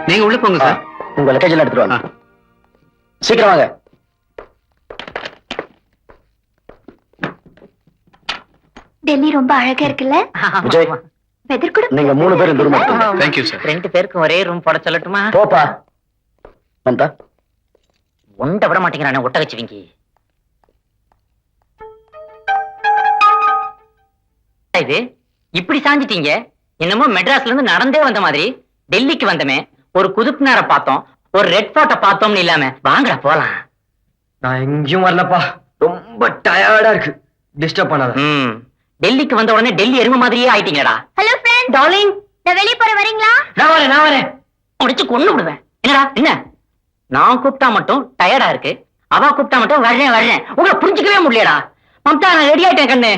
நீங்க உள்ள போங்க சார். உங்க லக்கேஜ் எல்லாம் எடுத்துட்டு வாங்க. சீக்கிரம் வாங்க. டெல்லி ரொம்ப அழகா இருக்குல்ல விஜய், வெதர் கூட நீங்க 3 பேரும் தூரமா தேங்க்யூ சார். 2 பேருக்கும் ஒரே ரூம் போட சொல்லட்டுமா? போப்பா. மம்தா, உண்ட விட மாட்டேங்கிறானே ஒட்ட வச்சுவீங்க. இது இப்படி சாஞ்சிட்டீங்க. என்னமோ மெட்ராஸ்ல இருந்து நடந்தே வந்த மாதிரி. டெல்லிக்கு வந்தமே ஒரு குதுப்னார பார்த்தோம், ஒரு ரெட் ஃபோர்ட்ட பார்த்தோம்னு இல்லாம வாங்கடா போலாம். நான் எங்கேயும் வரலப்பா, ரொம்ப டயர்டா இருக்கு. டிஸ்டர்ப் பண்ணாத. டெல்லிக்கு வந்த உடனே டெல்லி எருமை மாதிரியே ஆயிட்டீங்கடா. ஹலோ ஃப்ரெண்ட், டார்லிங், நான் வெளிய போற வரீங்களா? நான் வரேன். முடிச்சு கொண்டு விடுவேன். என்னடா என்ன? நான் கூப்பிட்டா மட்டும் டயர்டா இருக்கு, அவ கூப்பிட்டா மட்டும் வர்றேன். உங்களை புரிஞ்சுக்கவே முடியலடா. மம்தா, நான் ரெடி ஆயிட்டேன் கண்ணு.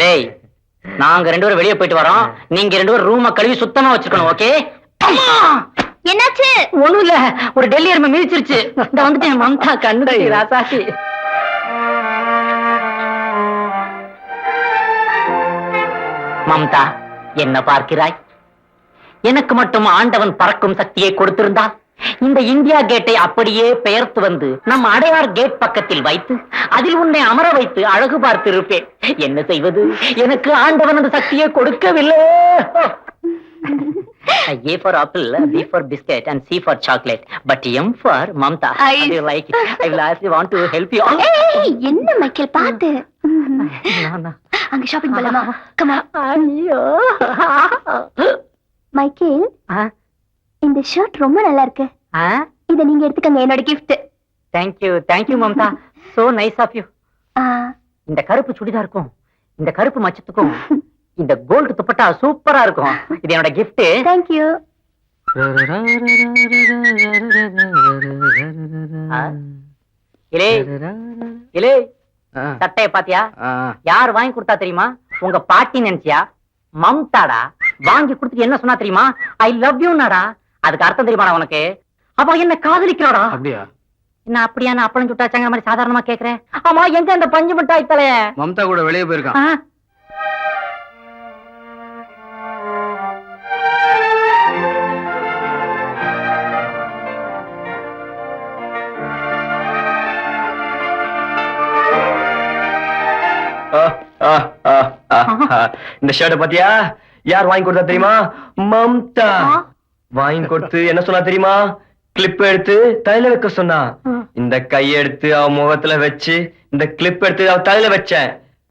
ஏய், நாங்க 2 பேரும் வெளியே போயிட்டு வரோம். நீங்க 2 பேரும் ரூம கழுவி சுத்தமா வச்சுக்கணும். ஓகே? என்னாச்சு? ஒண்ணும் இல்ல, ஒரு டெல்லி எருமை மிதிச்சிருச்சு. இந்த வந்துட்டேன் மம்தா, கண்ணு ராசாசி. மம்தா, என்ன பார்க்கிறாய்? எனக்கு மட்டும் ஆண்டவன் பறக்கும் சக்தியை கொடுத்திருந்தால் இந்த இந்தியா கேட்டை அப்படியே பெயர்த்து வந்து நம்ம அடையார் கேட் பக்கத்தில் வைத்து அதில் உன்னை அமர வைத்து அழகு பார்த்து இருப்பேன். என்ன செய்வது, எனக்கு ஆண்டவன் அந்த சக்தியை கொடுக்கவில்லை. A for apple, B for biscuit, and C for chocolate, but M for Mamta. How do you like it? I will actually want to help you. ஏய், என்ன மைக்கேல் பாத்து. No. அங்க ஷாப்பிங் பண்ணலாமா? Come on. ஐயோ. Michael, இந்த shirt ரொம்ப நல்லா இருக்கு. இத நீங்க எடுத்துக்கங்க, என்னோட gift. Thank you Mamta. So nice of you. இந்த கருப்பு சுடிதாருக்கும் இந்த கருப்பு மச்சத்துக்கும் இந்த கோல்ட் துப்பட்டா சூப்பரா இருக்கும். இது என்னோட gift. Thank you. இலே சட்டைய பாத்தியா? யார் வாங்கி கொடுத்தா தெரியுமா? உங்க பாட்டி நினைச்சியா? மம்தாடா. வாங்கி கொடுத்துட்டு என்ன சொன்னா தெரியுமா? ஐ லவ் யூ நாடா. அதுக்கு அர்த்தம் தெரியுமாடா உனக்கு? அவ என்ன காதலிக்கிறாடா. அப்படியா? என்ன அப்படியா? நான் அப்பளம் சுட்டாச்சாங்க மாதிரி சாதாரணமா கேக்குறேன். ஆமா, எங்க அந்த பஞ்சு மிட்டாய் தலைய? மம்தா கூட வெளியே போயிருக்கான். இந்த ஷர்ட் பாத்தியா? யார் வாங்கி கொடுத்தா தெரியுமா? மம்தா. வாங்கி கொடுத்து என்ன சொன்னா தெரியுமா? கிளிப் எடுத்து தலையில வைக்க சொன்னா. இந்த கையை எடுத்து அவ முகத்துல வச்சு இந்த கிளிப் எடுத்து அவ தலையில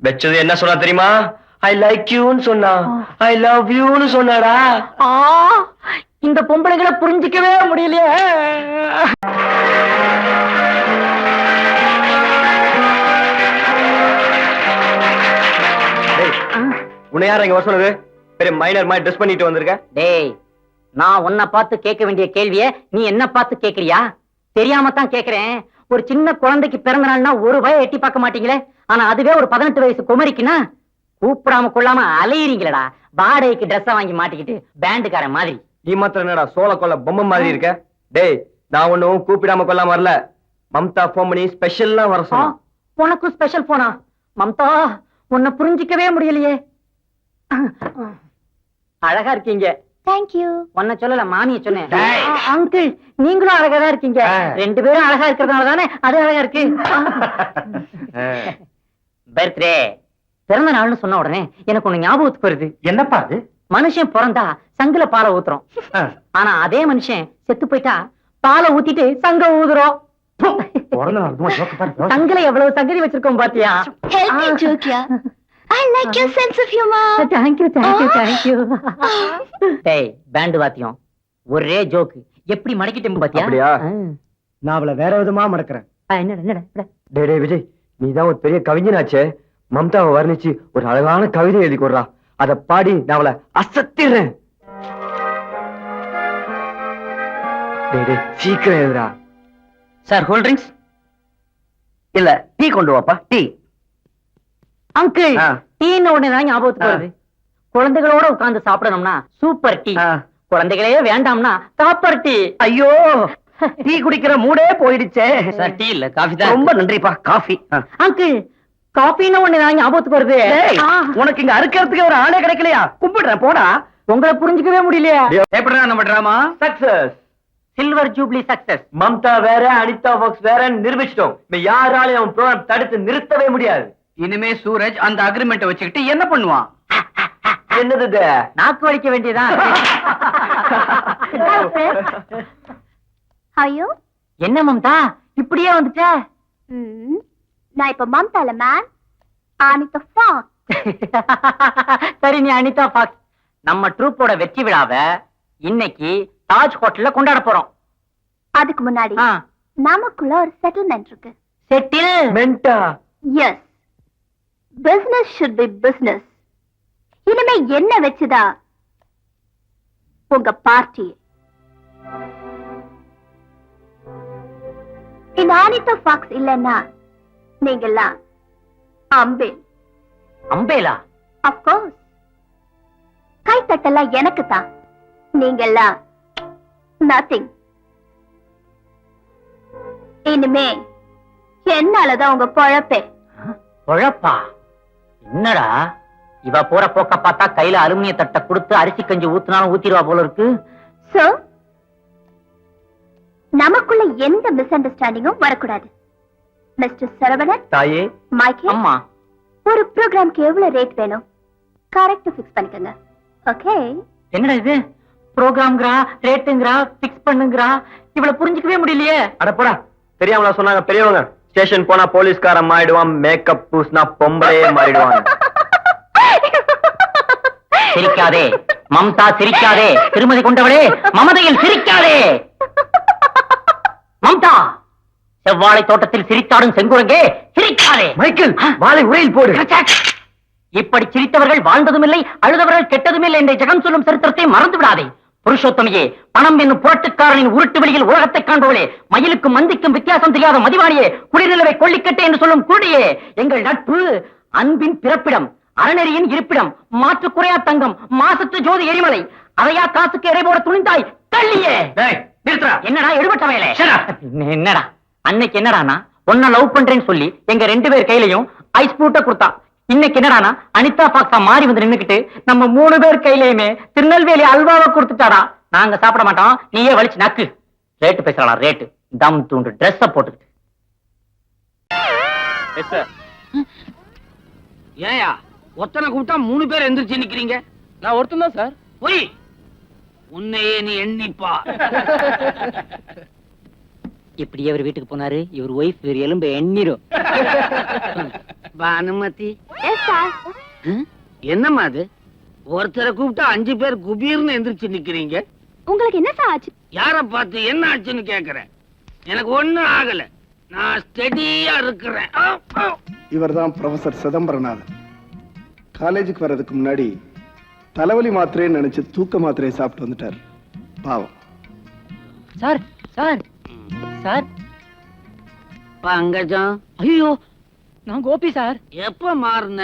வச்சது என்ன சொன்னா தெரியுமா? ஐ லைக் யூன்னு சொன்னா. ஐ லவ் யூன்னு சொன்னாடா. இந்த பொம்பளைகளை புரிஞ்சிக்கவே முடியலையே. உன்னை யார் இங்க வர சொன்னது? பெரிய மைனர் மாதிரி ட்ரெஸ் பண்ணிட்டு வந்திருக்க. டேய், நான் உன்னை பார்த்து கேட்க வேண்டிய கேள்விய நீ என்ன பார்த்து கேக்குறியா? தெரியாம தான் கேக்குறேன். ஒரு சின்ன குழந்தைக்கு பிறந்த நாள்னா ஒரு வய எட்டி பார்க்க மாட்டீங்களே, ஆனா அதுவே ஒரு 18 வயசு குமரிக்குன்னா கூப்பிடாம கொள்ளாம அலையிறீங்களடா. வாடகைக்கு ட்ரெஸ் வாங்கி மாட்டிக்கிட்டு பேண்டுக்காரன் மாதிரி. நீ மாத்திரம் என்னடா சோள கொள்ள பொம்மை மாதிரி இருக்க? டேய், நான் ஒன்னும் கூப்பிடாம கொள்ளாம வரல. மம்தா போன் பண்ணி ஸ்பெஷல்லா வர சொன்னா. உனக்கும் ஸ்பெஷல் போனா? மம்தா, உன்னை புரிஞ்சிக்கவே முடியலையே. அழகா இருக்கீங்க. Thank you. உன்னை சொல்லல, மாமிய சொன்னேன். அங்கிள், நீங்களும் அழகா தான் இருக்கீங்க. 2 பேரும் அழகா இருக்கிறதுனால தானே அது அழகா இருக்கு. பர்த்டே, பிறந்த நாள்னு சொன்ன உடனே எனக்கு ஒண்ணு ஞாபகத்துக்கு வருது. என்னப்பா அது? மனுஷன் பிறந்தா சங்குல பாலை ஊத்துறோம். ஆனா அதே மனுஷன் செத்து போயிட்டா பாலை ஊத்திட்டு சங்க ஊதுறோம். சங்குல எவ்வளவு சங்கதி வச்சிருக்கோம் பாத்தியா? Healthy joke, yeah. I like your sense of humor. Thank you. டேய், பேண்ட் வாத்தியம் ஒரே ஜோக் எப்படி மடக்கிட்டேன் பாத்தியா? அப்படியா? நான் அவளை வேற விதமா மடக்கிறேன். என்னடா? டேய் விஜய், நீதான் ஒரு பெரிய கவிஞனாச்சே. மம்தாவை வர்ணிச்சு ஒரு அழகான கவிதை எழுதி கொடுறா. அத பாடி நான் அவளை அசத்திடுறேன். டேய் சீக்கிரம் எழுதுறா. சார், கூல் ட்ரிங்க்ஸ் இல்ல, டீ கொண்டு வாப்பா. டீ. அங்கிள், டீன்னு உடனே தான் ஞாபகத்துக்கு வருது. குழந்தைகளோட உட்கார்ந்து சாப்பிடணும்னா சூப்பர் டீ, குழந்தைகளே வேண்டாம்னா காப்பர் டீ. ஐயோ, டீ குடிக்கிற மூடே போயிடுச்சே. சார், டீ இல்ல காஃபி தான். ரொம்ப நன்றிப்பா, காஃபி. அங்கிள், காஃபின்னு ஒண்ணு நான் ஞாபகத்துக்கு வருது. உனக்கு இங்க அறுக்கிறதுக்கு ஒரு ஆளே கிடைக்கலையா? கும்பிடுறேன் போடா. உங்களை புரிஞ்சுக்கவே முடியலையா? எப்படிடா நம்ம drama? Success. Silver jubilee success. Mamata வேற, அனிதா பாக்ஸ் வேற நிரூபிச்சிட்டோம். யாராலையும் அவன் ப்ரோகிராம் தடுத்து நிறுத்தவே முடியாது. இனிமே சூரஜ் அந்த அக்ரிமெண்ட் வச்சுக்கிட்டு என்ன பண்ணுவான்? என்னது இது? நாக்கு வலிக்க வேண்டியதான். ஐயோ என்ன மம்தா இப்படியே வந்துட்ட? நான் இப்ப மம்தால மேம், அனிதா ஃபாக்ஸ். சரி, நீ அனிதா பாக்ஸ். நம்ம ட்ரூப்போட வெற்றி விழாவை இன்னைக்கு தாஜ் ஹோட்டல்ல கொண்டாட போறோம். அதுக்கு முன்னாடி நமக்குள்ள ஒரு செட்டில்மெண்ட் இருக்கு. செட்டில் மென்டா? Yes, business should be business. இனிமே என்ன வச்சுதா உங்க பார்ட்டி. இந்த அனிதா ஃபாக்ஸ் இல்லன்னா நீங்கெல்லாம் அம்பேல். அம்பேலா? அப்கோர்ஸ். கைத்தட்டெல்லாம் எனக்கு தான், நீங்கெல்லாம் நத்திங். இனிமே என்னாலதான் உங்க பொழப்பே. பொழப்பா? என்னடா இவ போற போக்க பார்த்தா கையில அலுமினிய தட்டை கொடுத்து அரிசி கஞ்சி ஊத்துனாலும் ஊத்திடுவா போல இருக்கு. சோ நமக்குள்ள எந்த மிஸ் அண்டர்ஸ்டாண்டிங்கும் வரக்கூடாது. மிஸ்டர் சரவணன், தாயே, மைக்கேல், அம்மா, ஒரு ப்ரோக்ராம்க்கு எவ்வளவு ரேட் வேணும் கரெக்டா ஃபிக்ஸ் பண்ணிக்கங்க. ஓகே? என்னடா இது? ப்ரோகிராம்ங்கறா, ரேட்டுங்கறா, ஃபிக்ஸ் பண்ணுங்கறா, இவள புரிஞ்சிக்கவே முடியலையே. அட போடா. தெரியாமலா சொன்னாங்க பெரியவங்க? ஸ்டேஷன் போனா போலீஸ்காரன் மாறிடுவான், மேக்கப் பூசினா பொம்பளையே மாறிடுவான். சிரிக்காதே மம்தா, சிரிக்காதே. திருமதி கொண்டவளே, மமதையில் சிரிக்காதே. மம்தா, செவ்வாழை தோட்டத்தில் சிரித்தாடும் செங்குரங்கே சிரிக்காதே. மைக்கேல், வாளை உரையில் போடு. இப்படி சிரித்தவர்கள் வாழ்ந்ததும் இல்லை, அழுதவர்கள் கெட்டதும் இல்லை என்ற ஜெகம் சொல்லும் சரித்திரத்தை மறந்து விடாதே. புருஷோத்தமையே, பணம் என்னும் புரட்டுக்காரனின் உருட்டு வெளியில் உலகத்தை காண்பவளே, மயிலுக்கும் மந்திக்கும் வித்தியாசம் தெரியாத மதிவாணியே, குடிநிலவை கொள்ளிக்கட்டே என்று சொல்லும் குருடியே, எங்கள் நட்பு அன்பின் பிறப்பிடம், அறநெறியின் இருப்பிடம், மாற்று குறையா தங்கம், மாசற்ற ஜோதி எரிமலை, அதையா காசுக்கு எடை போட துணிந்தாய் தள்ளியே. என்னடா எடுபட்ட வயலே? என்னடா அன்னைக்கு என்னடானா உன்னை லவ் பண்றேன்னு சொல்லி எங்க 2 பேர் கையிலையும் ஐஸ் பூட்ட கொடுத்தா. இன்னைக்கு என்னடானா அனிதா பாக்ஸா மாறி வந்து நின்னுக்கிட்டு நம்ம 3 பேர் கையிலயுமே திருநெல்வேலி அல்வாவை கொடுத்துட்டாரா. நாங்க சாப்பிட மாட்டோம், நீயே வலிச்சு நக்கு. ரேட்டு பேசலாம், ரேட்டு. தம் தூண்டு ட்ரெஸ்ஸ போட்டுக்கிட்டு. ஏயா ஒத்தனை கூப்பிட்டா 3 பேர் எந்திரிச்சு நிக்கிறீங்க? நான் ஒருத்தன் தான் சார். போய் உன்னையே நீ எண்ணிப்பா. இப்படி அவர் வீட்டுக்கு போனாரு, இவர் ஒய்ஃப் வேறு எலும்பு எண்ணிரும். Bhanumathi, yes sir. என்னம்மா அது? ஒருத்தரை கூப்பிட்டா 5 பேர் குபீர்னு எந்திரிச்சு நிக்கிறீங்க. உங்களுக்கு என்ன சார் ஆச்சு? யார பார்த்து என்ன ஆச்சுன்னு கேக்குறேன். எனக்கு ஒண்ணும் ஆகல, நான் ஸ்டெடியா இருக்கிறேன். இவர்தான் ப்ரொஃபசர் சிதம்பரநாதன். காலேஜுக்கு வர்றதுக்கு முன்னாடி தலைவலி மாத்திரைன்னு நினைச்சு தூக்க மாத்திரையை சாப்பிட்டு வந்துட்டார். பாவம். Sir sir sir. பங்கஜம், ஐயோ, நான் கோபி சார். எப்ப மாறுன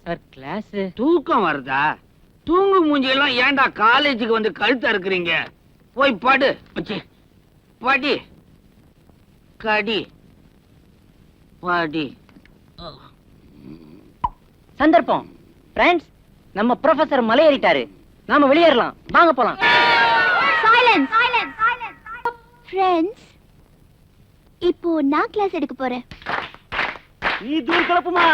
சார்? கிளாஸ். தூக்கம் வருதா? தூங்கு மூஞ்சியெல்லாம் ஏன்டா காலேஜுக்கு வந்து கழுத்த இருக்கிறீங்க? போய் படு. படி கடி படி. சந்தர்ப்பம். ஃப்ரெண்ட்ஸ், நம்ம ப்ரொஃபசர் மலை ஏறிட்டாரு, நாம வெளியேறலாம், வாங்க போலாம். சைலன்ஸ். ஃப்ரெண்ட்ஸ், இப்போ நான் கிளாஸ் எடுக்க போறேன். நீ தூள் கலப்புமா?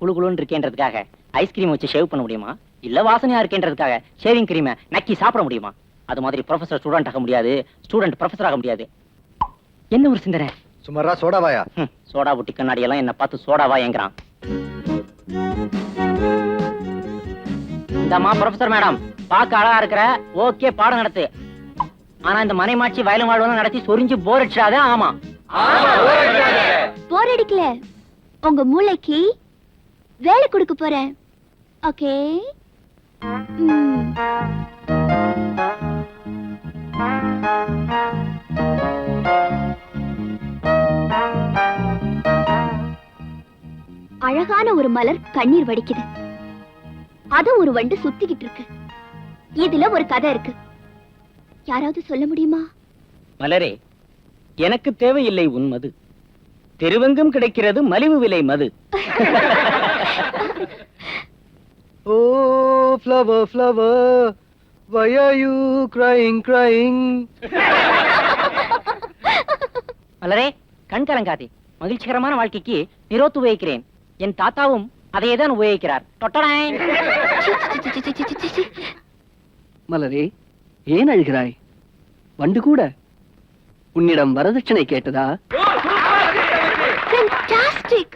குழு குழுன்னு இருக்கேன்றதுக்காக ஐஸ்கிரீம் வச்சு ஷேவ் பண்ண முடியுமா? இல்ல வாசனையா இருக்கேன்றதுக்காக ஷேவிங் கிரீமை நக்கி சாப்பிட முடியுமா? அது மாதிரி ப்ரொஃபசர் ஸ்டூடெண்ட் ஆக முடியாது, ஸ்டூடெண்ட் ப்ரொஃபசர் ஆக முடியாது. என்ன ஒரு சிந்தனை! சுமாரா சோடாவாயா? சோடா புட்டி கண்ணாடி எல்லாம் என்ன பார்த்து சோடாவா என்கிறான். இந்தம்மா ப்ரொஃபசர் மேடம், பார்க்க அழகா இருக்கிற, ஓகே பாடம் நடத்து. ஆனா இந்த மனைமாட்சி வயலும் வாழ்வெல்லாம் நடத்தி சொரிஞ்சு போர் அடிச்சிடாத. ஆமா, போர் அடிக்கல, உங்க மூளைக்கு வேலை கொடுக்க போறேன். ஓகே? அழகான ஒரு மலர் கண்ணீர் வடிக்குது, அது ஒரு வண்டு சுத்திக்கிட்டு இருக்கு. இதுல ஒரு கதை இருக்கு. யாராவது சொல்ல முடியுமா? மலரே, எனக்கு தேவையில்லை உன் மது. தெருவெங்கும் கிடைக்கிறது மலிவு விலை மது. ஓ flower flower, why are you crying crying? மலரே, கண் கலங்காதே. மகிழ்ச்சிகரமான வாழ்க்கைக்கு நிரோத்து உபயோகிக்கிறேன். என் தாத்தாவும் அதையே தான் உபயோகிக்கிறார். தொட்டடாய். மலரே, ஏன் அழுகிறாய்? வண்டு கூட உன்னிடம் வரதட்சணை கேட்டதா? Fantastic!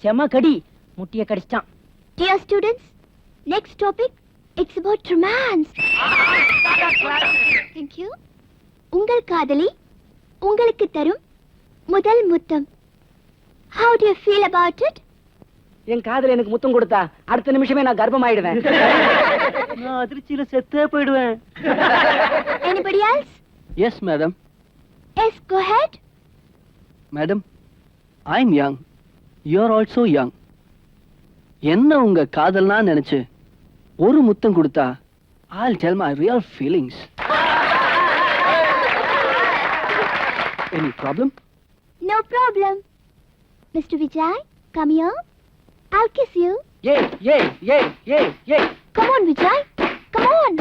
செம கடி, முட்டிய கடிச்சான். Dear students, next topic, it's about romance. Thank you. உங்கள் காதலி உங்களுக்கு தரும் முதல் முத்தம். How do you feel about it? என் காதல எனக்கு முத்தம் கொடுத்தா அடுத்த நிமிஷமே நான் கர்ப்பம் ஆயிடுவேன். நான் அதிர்ச்சியில செத்தே போயிடுவேன். Anybody else? Yes madam. Yes, go ahead. Madam, I am young, you are also young. என்ன உங்க காதல்னா நினைச்சு ஒரு முத்தம் கொடுத்தா I'll tell my real feelings. Any problem? No problem. Mr. Vijay, come here. I'll kiss you. Yeah. Come on, Vijay. Come on.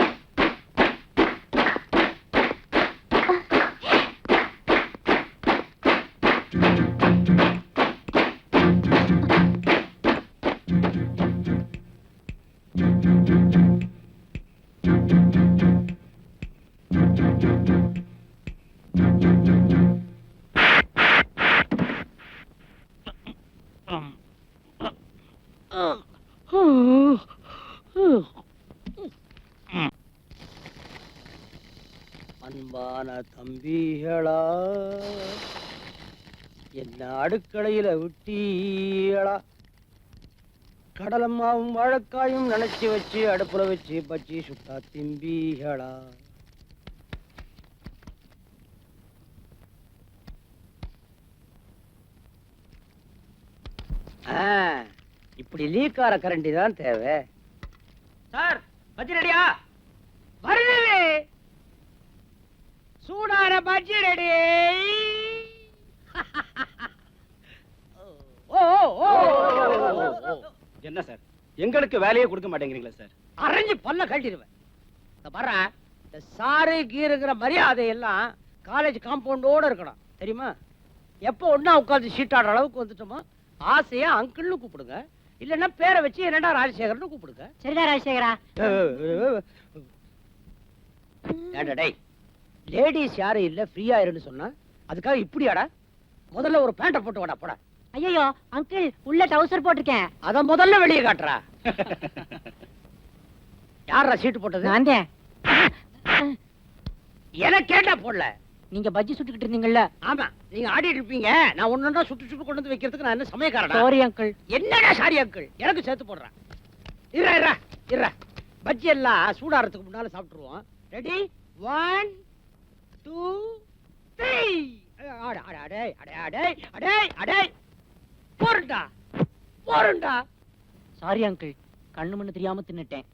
அன்பான தம்பிகளா, என்ன அடுக்களையில விட்டீங்களா? கடலம்மாவும் வாழைக்காயும் நினைச்சு வச்சு அடுப்புல வச்சு பச்சி சுட்டா திம்பிகளா? இப்படி லீக்கார கரண்டி தான் தேவை. சார், பஜ்ஜி ரெடியா? வருது. சூடான பஜ்ஜி ரெடி. என்ன சார், எங்களுக்கு வேலையே கொடுக்க மாட்டேங்கிறீங்களா சார்? அரைஞ்சு பல்ல கட்டிடுவேன். பாரு, இந்த சாரு கீருங்கிற மரியாதை எல்லாம் காலேஜ் காம்பவுண்டோட இருக்கணும், தெரியுமா? எப்போ ஒன்னா உட்காந்து சீட்டாடுற அளவுக்கு வந்துட்டோமோ ஆசையா அங்கிள்னு கூப்பிடுங்க, இல்லன்னா பேரை வச்சு என்னடா ராஜசேகர்னு கூப்பிடுங்க. சரிடா ராஜசேகரா. டேய், லேடிஸ் யாரும் இல்ல, ஃப்ரீயா இருன்னு சொன்னா அதுக்காக இப்படியாடா? முதல்ல ஒரு பேண்ட போட்டு வாடா, போடா. ஐயோ அங்கிள், உள்ள டவுசர் போட்டிருக்கேன். அத முதல்ல வெளியே காட்டுறா. யாரா சீட்டு போட்டது? நான் தான். எனக்கு கேட்டா போடல. நீங்க பஜ்ஜி சுட்டுக்கிட்டு இருந்தீங்கல்ல? ஆமா, நீங்க ஆடிட்டு இருப்பீங்க. நான் ஒன்னொன்னா சுட்டு சுட்டு கொண்டு வந்து வைக்கிறதுக்கு நான் என்ன சமயக்காரனா? Sorry uncle. என்னடா சாரி அங்கிள்? எனக்கு சேர்த்து போடுறேன். இறா பஜ்ஜி எல்லாம் சூடாறதுக்கு முன்னால சாப்பிட்டுருவோம். ரெடி? 1 2 3. அடே போறண்டா. சாரி அங்கிள், கண்ணு மண்ணு தெரியாம தின்னுட்டேன்.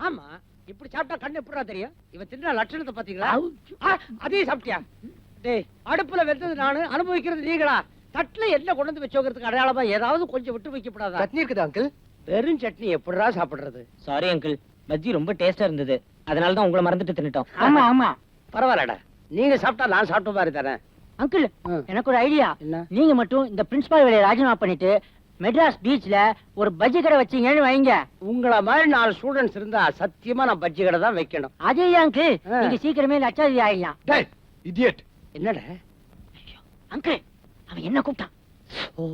ஆமா, இப்படி சாப்பிட்டா கண்ணு எப்படா தெரியும்? இவன் தின்ன லட்சணத்தை பாத்தீங்களா? அதையும் சாப்பிட்டியா? டேய், அடுப்புல வெந்தது நானு, அனுபவிக்கிறது நீங்களா? தட்டுல என்ன கொண்டு வந்து வச்சோங்கிறதுக்கு அடையாளமா ஏதாவது கொஞ்சம் விட்டு வைக்கப்படாதா? சட்னி இருக்குதா அங்கிள்? வெறும் சட்னி எப்படிடா சாப்பிடுறது? சாரி அங்கிள், பஜ்ஜி ரொம்ப டேஸ்டா இருந்தது, அதனால தான் உங்களை மறந்துட்டு தின்னுட்டோம். ஆமா பரவாயில்லடா, நீங்க சாப்பிட்டா நான் சாப்பிட்ட மாதிரி தரேன். அங்கிள், எனக்கு ஒரு ஐடியா. என்ன? நீங்க மட்டும் இந்த பிரின்சிபால் வேலையை ராஜினாமா பண்ணிட்டு மெட்ராஸ் பீச்ல ஒரு பஜ்ஜி கடை வச்சீங்கன்னு வைங்க. உங்கள மாதிரி 4 ஸ்டூடெண்ட்ஸ் இருந்தா சத்தியமா நான் பஜ்ஜி கடை தான் வைக்கணும். அதே அங்கிள், நீங்க சீக்கிரமே லட்சாதிபதி ஆயிடலாம். டேய், இடியட். என்னடா அங்கிள், அவன் என்ன கூப்பிட்டான்?